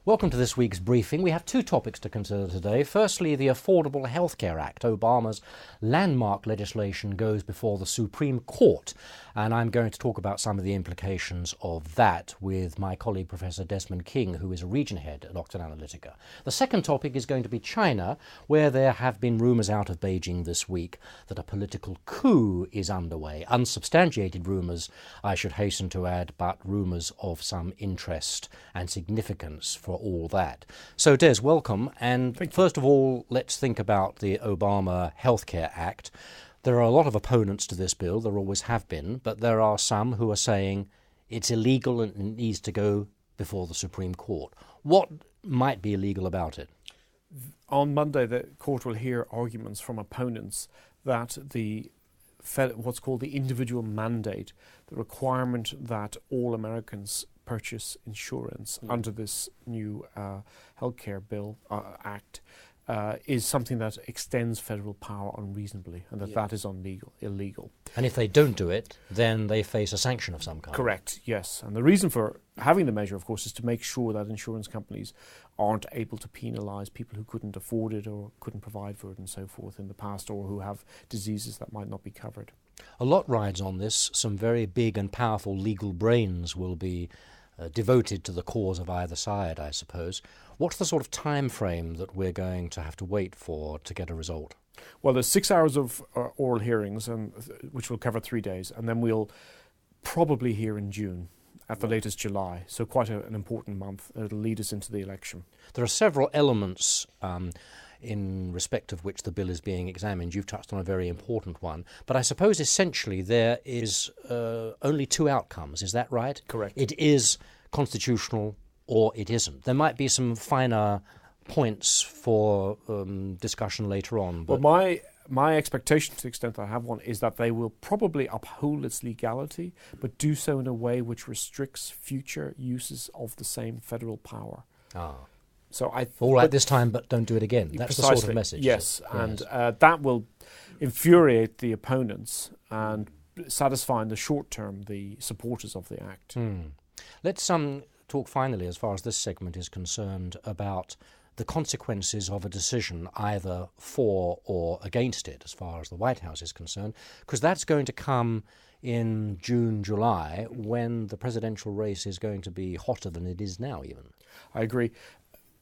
Welcome to this week's briefing. We have two topics to consider today. Firstly, the Affordable Healthcare Act. Obama's landmark legislation goes before the Supreme Court, and I'm going to talk about some of the implications of that with my colleague Professor Desmond King, who is a region head at Oxford Analytica. The second topic is going to be China, where there have been rumours out of Beijing this week that a political coup is underway. Unsubstantiated rumours, I should hasten to add, but rumours of some interest and significance for all that. So Des, welcome. And first of all, let's think about the Obama Healthcare Act. There are a lot of opponents to this bill, there always have been, but there are some who are saying it's illegal and it needs to go before the Supreme Court. What might be illegal about it? On Monday, the court will hear arguments from opponents that what's called the individual mandate, the requirement that all Americans purchase insurance under this new healthcare bill act is something that extends federal power unreasonably, and that is illegal. And if they don't do it, then they face a sanction of some kind. Correct, yes. And the reason for having the measure, of course, is to make sure that insurance companies aren't able to penalise people who couldn't afford it or couldn't provide for it and so forth in the past, or who have diseases that might not be covered. A lot rides on this. Some very big and powerful legal brains will be devoted to the cause of either side, I suppose. What's the sort of time frame that we're going to have to wait for to get a result? Well, there's 6 hours of oral hearings, which will cover 3 days, and then we'll probably hear in June, at the latest July, so quite an important month. It'll lead us into the election. There are several elements in respect of which the bill is being examined. You've touched on a very important one. But I suppose essentially there is only two outcomes. Is that right? Correct. It is constitutional or it isn't. There might be some finer points for discussion later on. But well, my expectation, to the extent I have one, is that they will probably uphold its legality, but do so in a way which restricts future uses of the same federal power. So all right this time, but don't do it again. That's precisely the sort of message. Yes, and that will infuriate the opponents and satisfy in the short term the supporters of the act. Let's talk finally, as far as this segment is concerned, about the consequences of a decision either for or against it, as far as the White House is concerned, because that's going to come in June, July, when the presidential race is going to be hotter than it is now even. I agree.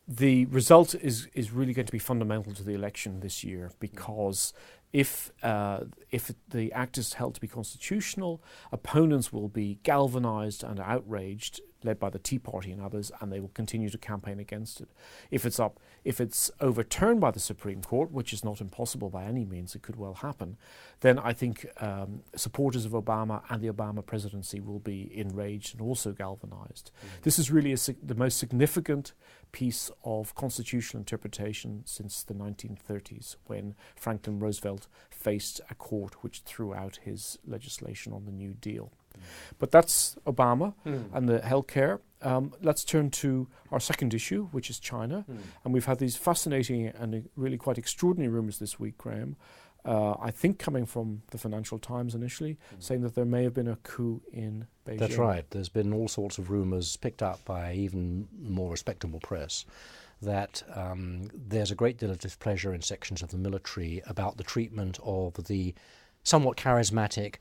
The result is really going to be fundamental to the election this year, because if the act is held to be constitutional, opponents will be galvanized and outraged, led by the Tea Party and others, and they will continue to campaign against it. If it's overturned by the Supreme Court, which is not impossible by any means, it could well happen, then I think supporters of Obama and the Obama presidency will be enraged and also galvanized. This is really the most significant piece of constitutional interpretation since the 1930s, when Franklin Roosevelt faced a court which threw out his legislation on the New Deal. But that's Obama and the healthcare. Let's turn to our second issue, which is China. And we've had these fascinating and really quite extraordinary rumours this week, Graham, I think coming from the Financial Times initially, saying that there may have been a coup in Beijing. That's right. There's been all sorts of rumours picked up by even more respectable press that there's a great deal of displeasure in sections of the military about the treatment of the somewhat charismatic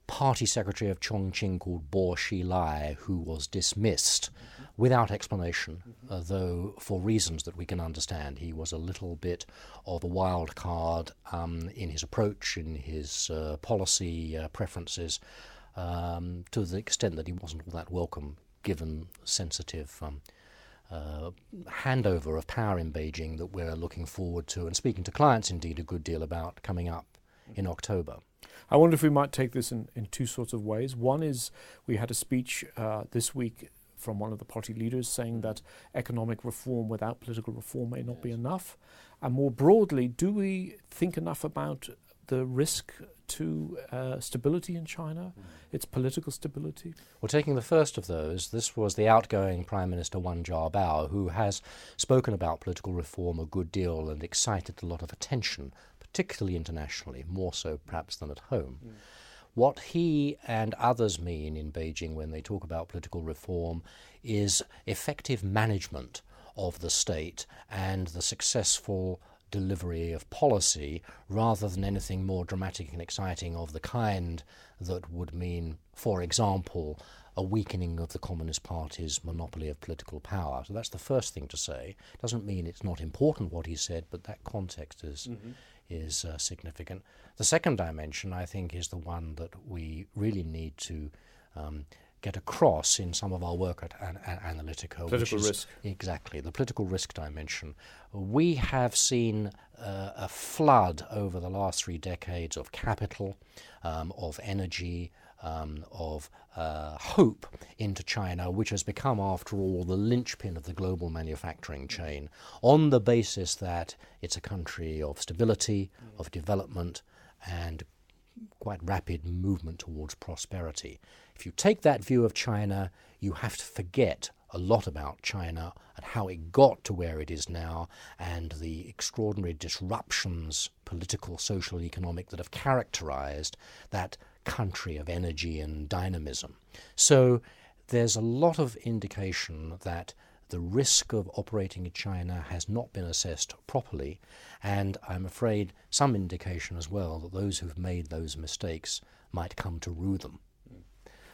party secretary of Chongqing called Bo Xilai, who was dismissed without explanation, though for reasons that we can understand. He was a little bit of a wild card in his approach, in his policy preferences, to the extent that he wasn't all that welcome, given sensitive handover of power in Beijing that we're looking forward to, and speaking to clients indeed a good deal about, coming up in October. I wonder if we might take this in two sorts of ways. One is we had a speech this week from one of the party leaders saying that economic reform without political reform may not be enough. And more broadly, do we think enough about the risk to stability in China, its political stability? Well, taking the first of those, this was the outgoing Prime Minister Wen Jiabao, who has spoken about political reform a good deal and excited a lot of attention, particularly internationally, more so perhaps than at home. What he and others mean in Beijing when they talk about political reform is effective management of the state and the successful delivery of policy, rather than anything more dramatic and exciting of the kind that would mean, for example, a weakening of the Communist Party's monopoly of political power. So that's the first thing to say. Doesn't mean it's not important what he said, but that context is significant. The second dimension, I think, is the one that we really need to get across in some of our work at Analytica. Political risk. Exactly, the political risk dimension. We have seen a flood over the last 3 decades of capital, of energy, of hope into China, which has become, after all, the linchpin of the global manufacturing chain, on the basis that it's a country of stability, of development, and quite rapid movement towards prosperity. If you take that view of China, you have to forget a lot about China and how it got to where it is now, and the extraordinary disruptions, political, social, economic, that have characterized that country of energy and dynamism. So there's a lot of indication that the risk of operating in China has not been assessed properly, and I'm afraid some indication as well that those who've made those mistakes might come to rue them.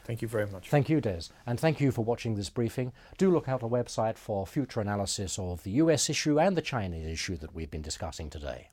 Thank you very much. Thank you, Des, and thank you for watching this briefing. Do look out our website for future analysis of the US issue and the China issue that we've been discussing today.